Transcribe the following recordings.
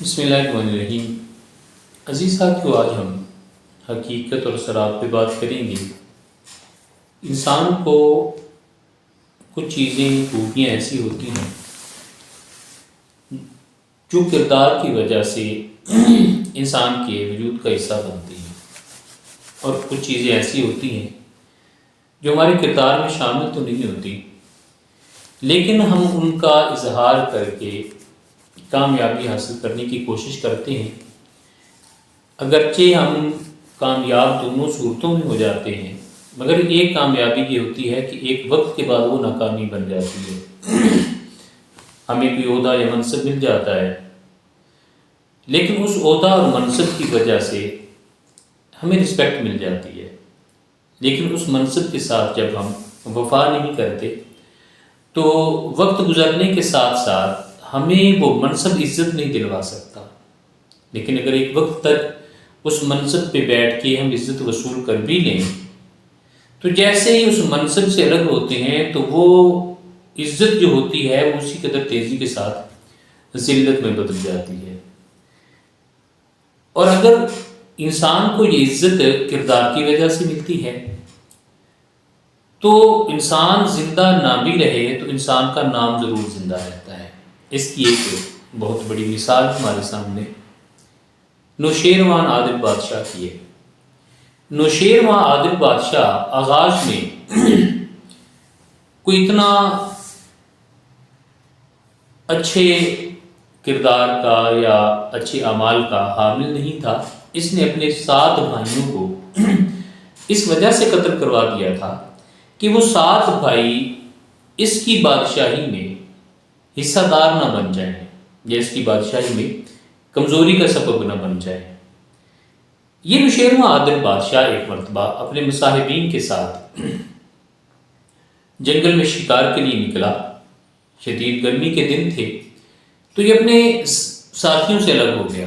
بسم اللہ الرحمن الرحیم۔ عزیز ساتھیو، آج ہم حقیقت اور سراب پہ بات کریں گے۔ انسان کو کچھ چیزیں خوبیاں ایسی ہوتی ہیں جو کردار کی وجہ سے انسان کے وجود کا حصہ بنتی ہیں، اور کچھ چیزیں ایسی ہوتی ہیں جو ہمارے کردار میں شامل تو نہیں ہوتی، لیکن ہم ان کا اظہار کر کے کامیابی حاصل کرنے کی کوشش کرتے ہیں۔ اگرچہ ہم کامیاب دونوں صورتوں میں ہو جاتے ہیں، مگر ایک کامیابی یہ ہوتی ہے کہ ایک وقت کے بعد وہ ناکامی بن جاتی ہے۔ ہمیں کوئی عہدہ یا منصب مل جاتا ہے، لیکن اس عہدہ اور منصب کی وجہ سے ہمیں رسپیکٹ مل جاتی ہے، لیکن اس منصب کے ساتھ جب ہم وفا نہیں کرتے تو وقت گزرنے کے ساتھ ساتھ ہمیں وہ منصب عزت نہیں دلوا سکتا۔ لیکن اگر ایک وقت تک اس منصب پہ بیٹھ کے ہم عزت وصول کر بھی لیں تو جیسے ہی اس منصب سے الگ ہوتے ہیں تو وہ عزت جو ہوتی ہے وہ اسی قدر تیزی کے ساتھ ذلت میں بدل جاتی ہے۔ اور اگر انسان کو یہ عزت کردار کی وجہ سے ملتی ہے تو انسان زندہ نہ بھی رہے تو انسان کا نام ضرور زندہ رہتا ہے۔ اس کی ایک بہت بڑی مثال ہمارے سامنے نوشیروان عادل بادشاہ کی ہے۔ نوشیروان عادل بادشاہ آغاز میں کوئی اتنا اچھے کردار کا یا اچھے اعمال کا حامل نہیں تھا۔ اس نے اپنے 7 بھائیوں کو اس وجہ سے قتل کروا دیا تھا کہ وہ 7 بھائی اس کی بادشاہی میں حصہ دار نہ بن جائیں یا اس کی بادشاہی میں کمزوری کا سبب نہ بن جائیں۔ یہ نوشیروان عادل بادشاہ ایک مرتبہ اپنے مصاحبین کے ساتھ جنگل میں شکار کے لیے نکلا۔ شدید گرمی کے دن تھے تو یہ اپنے ساتھیوں سے الگ ہو گیا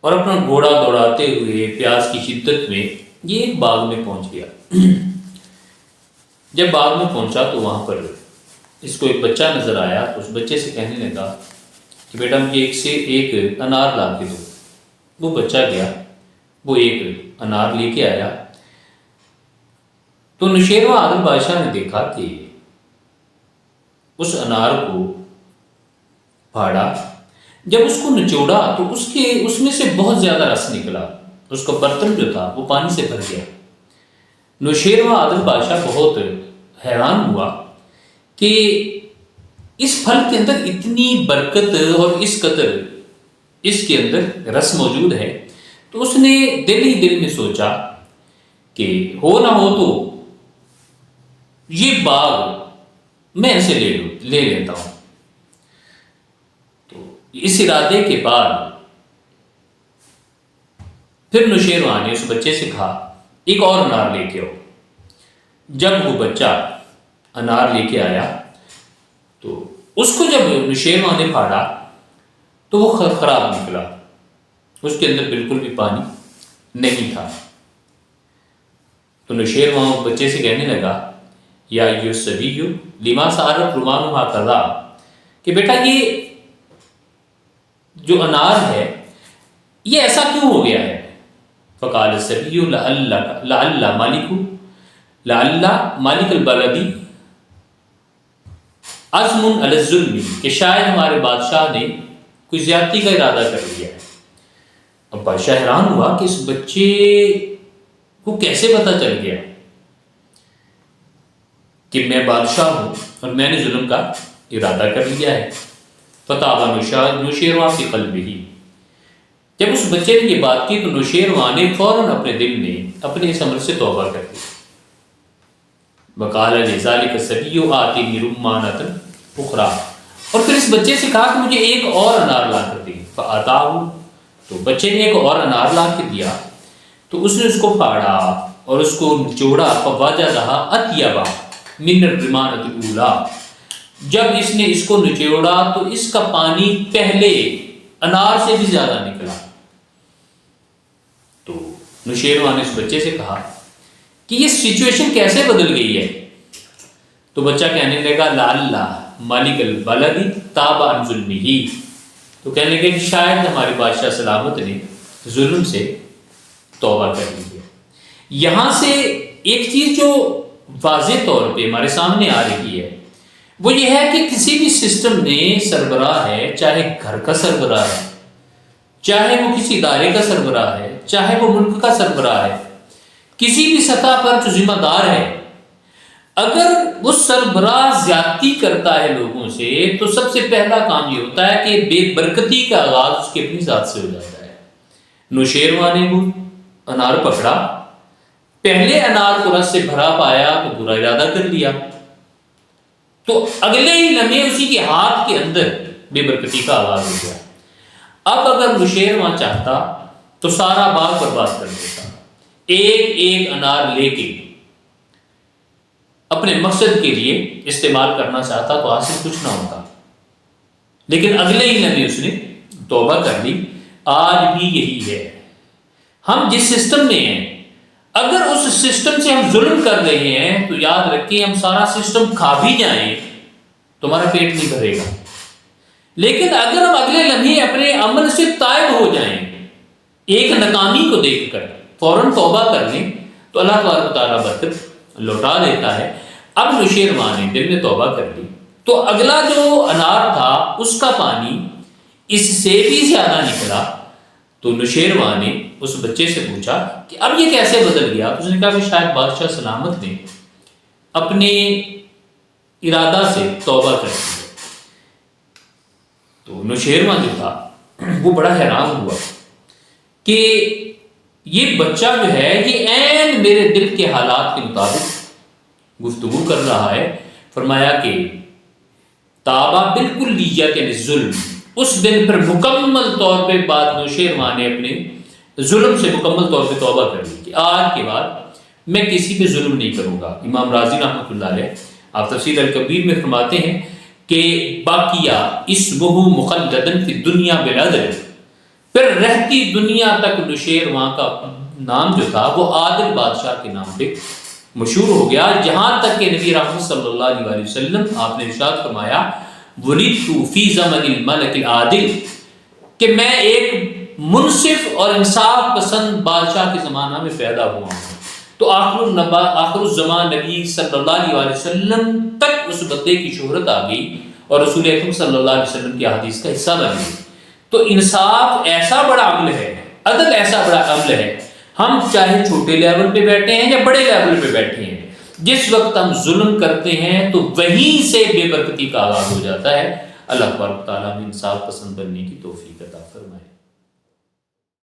اور اپنا گھوڑا دوڑاتے ہوئے پیاس کی شدت میں یہ ایک باغ میں پہنچ گیا۔ جب باغ میں پہنچا تو وہاں پر اس کو ایک بچہ نظر آیا تو اس بچے سے کہنے لگا کہ بیٹا مجھے ایک سے ایک انار لا کے دو۔ وہ بچہ گیا، وہ ایک انار لے کے آیا تو نوشیروان عادل بادشاہ نے دیکھا کہ اس انار کو پھاڑا، جب اس کو نچوڑا تو اس میں سے بہت زیادہ رس نکلا، اس کا برتن جو تھا وہ پانی سے بھر گیا۔ نوشیروان عادل بادشاہ بہت حیران ہوا کہ اس پھل کے اندر اتنی برکت اور اس قدر اس کے اندر رس موجود ہے، تو اس نے دل ہی دل میں سوچا کہ ہو نہ ہو تو یہ باغ میں اسے لے لیتا ہوں۔ تو اس ارادے کے بعد پھر نوشیروان نے اس بچے سے کہا ایک اور انار لے کے آؤ۔ جب وہ بچہ انار لے کے آیا تو اس کو جب نوشیروان نے پھاڑا تو وہ خراب نکلا، اس کے اندر بالکل بھی پانی نہیں تھا۔ تو نوشیروان اس بچے سے کہنے لگا یا ایھا الصبی لما صارت رمانھا کذا، کہ بیٹا یہ جو انار ہے یہ ایسا کیوں ہو گیا ہے؟ فقال الصبی لعل مالک البلد عزم علی الظلم، کہ شاید ہمارے بادشاہ نے کوئی زیادتی کا ارادہ کر لیا ہے۔ اب بادشاہ حیران ہوا کہ اس بچے کو کیسے پتہ چل گیا کہ میں بادشاہ ہوں اور میں نے ظلم کا ارادہ کر لیا ہے۔ فتاب نوشیروان فی قلبہ، جب اس بچے نے یہ بات کی تو نوشیروان نے فوراً اپنے دل میں اپنے اس عمل سے توبہ کر دی۔ وقال لذلک الصبی آتنی رمانۃ اخری، اور پھر اس بچے سے کہا کہ مجھے ایک اور انار لا کر دے۔ فآتاہ، تو بچے نے ایک اور انار لا کے دیا تو اس نے اس کو پھاڑا اور اس کو نچوڑا۔ فوجدھا اطیب من الرمانۃ الاولی، جب اس نے اس کو نچوڑا تو اس کا پانی پہلے انار سے بھی زیادہ نکلا۔ تو نوشیروان نے اس بچے سے کہا کہ یہ سچویشن کیسے بدل گئی ہے؟ تو بچہ کہنے لگا لعل مالک البلد تاب عن ظلمہ، تو کہنے لگے کہ شاید ہمارے بادشاہ سلامت نے ظلم سے توبہ کر لی ہے۔ یہاں سے ایک چیز جو واضح طور پہ ہمارے سامنے آ رہی ہے وہ یہ ہے کہ کسی بھی سسٹم میں سربراہ ہے، چاہے گھر کا سربراہ ہے، چاہے وہ کسی ادارے کا سربراہ ہے، چاہے وہ ملک کا سربراہ ہے، کسی بھی سطح پر جو ذمہ دار ہے، اگر وہ سربراہ زیادتی کرتا ہے لوگوں سے تو سب سے پہلا کام یہ ہوتا ہے کہ بے برکتی کا آغاز اس کے اپنی ذات سے ہو جاتا ہے۔ نوشیروان نے وہ انار پکڑا، پہلے انار کو رس سے بھرا پایا تو برا ارادہ کر لیا، تو اگلے ہی لمحے اسی کے ہاتھ کے اندر بے برکتی کا آغاز ہو گیا۔ اب اگر نوشیروان چاہتا تو سارا باغ برباد کر دیتا، ایک ایک انار لے کے اپنے مقصد کے لیے استعمال کرنا چاہتا تو حاصل کچھ نہ ہوتا، لیکن اگلے ہی لمحے اس نے توبہ کر لی۔ آج بھی یہی ہے، ہم جس سسٹم میں ہیں اگر اس سسٹم سے ہم ظلم کر رہے ہیں تو یاد رکھیں ہم سارا سسٹم کھا بھی جائیں تو ہمارا پیٹ نہیں بھرے گا، لیکن اگر ہم اگلے لمحے اپنے عمل سے تائب ہو جائیں، ایک ناکامی کو دیکھ کر فوراً توبہ کر لیں تو اللہ تبارک و تعالیٰ برکت لوٹا دیتا ہے۔ اب نوشیروان نے دل میں توبہ کر لی تو اگلا جو انار تھا اس کا پانی اس سے بھی زیادہ نکلا، تو نوشیروان نے اس بچے سے پوچھا کہ اب یہ کیسے بدل گیا؟ تو اس نے کہا کہ شاید بادشاہ سلامت نے اپنے ارادہ سے توبہ کر دی۔ تو نوشیروان جو تھا وہ بڑا حیران ہوا کہ یہ بچہ جو ہے یہ عین میرے دل کے حالات کے مطابق گفتگو کر رہا ہے۔ فرمایا کہ تابہ بالکل لیت یعنی ظلم، اس دن پھر مکمل طور پہ بعد نوشیروان نے اپنے ظلم سے مکمل طور پہ توبہ کر لی کہ آج کے بعد میں کسی پہ ظلم نہیں کروں گا۔ امام راضی رحمۃ اللہ علیہ آپ تفسیر الکبیر میں فرماتے ہیں کہ باقیہ اسمہ مخلدن فی الدنیا بالعدل، پھر رہتی دنیا تک نوشیروان کا نام جو تھا وہ عادل بادشاہ کے نام پہ مشہور ہو گیا، جہاں تک کہ نبی رحمت صلی اللہ علیہ وسلم آپ نے ارشاد فرمایا وَلِدْتُ فِي زَمَنِ الْمَلَكِ الْعَادِلِ، کہ میں ایک منصف اور انصاف پسند بادشاہ کے زمانہ میں پیدا ہوا ہوں۔ تو آخر الزمان نبی صلی اللہ علیہ وسلم تک اس بندے کی شہرت آ گئی اور رسول اکرم صلی اللہ علیہ وسلم کی حدیث کا حصہ بن گئی۔ تو انصاف ایسا بڑا عمل ہے، عدل ایسا بڑا عمل ہے، ہم چاہے چھوٹے لیول پہ بیٹھے ہیں یا بڑے لیول پہ بیٹھے ہیں، جس وقت ہم ظلم کرتے ہیں تو وہیں سے بے برکتی کا آغاز ہو جاتا ہے۔ اللہ تبارک و تعالیٰ ہمیں انصاف پسند بننے کی توفیق عطا فرمائے۔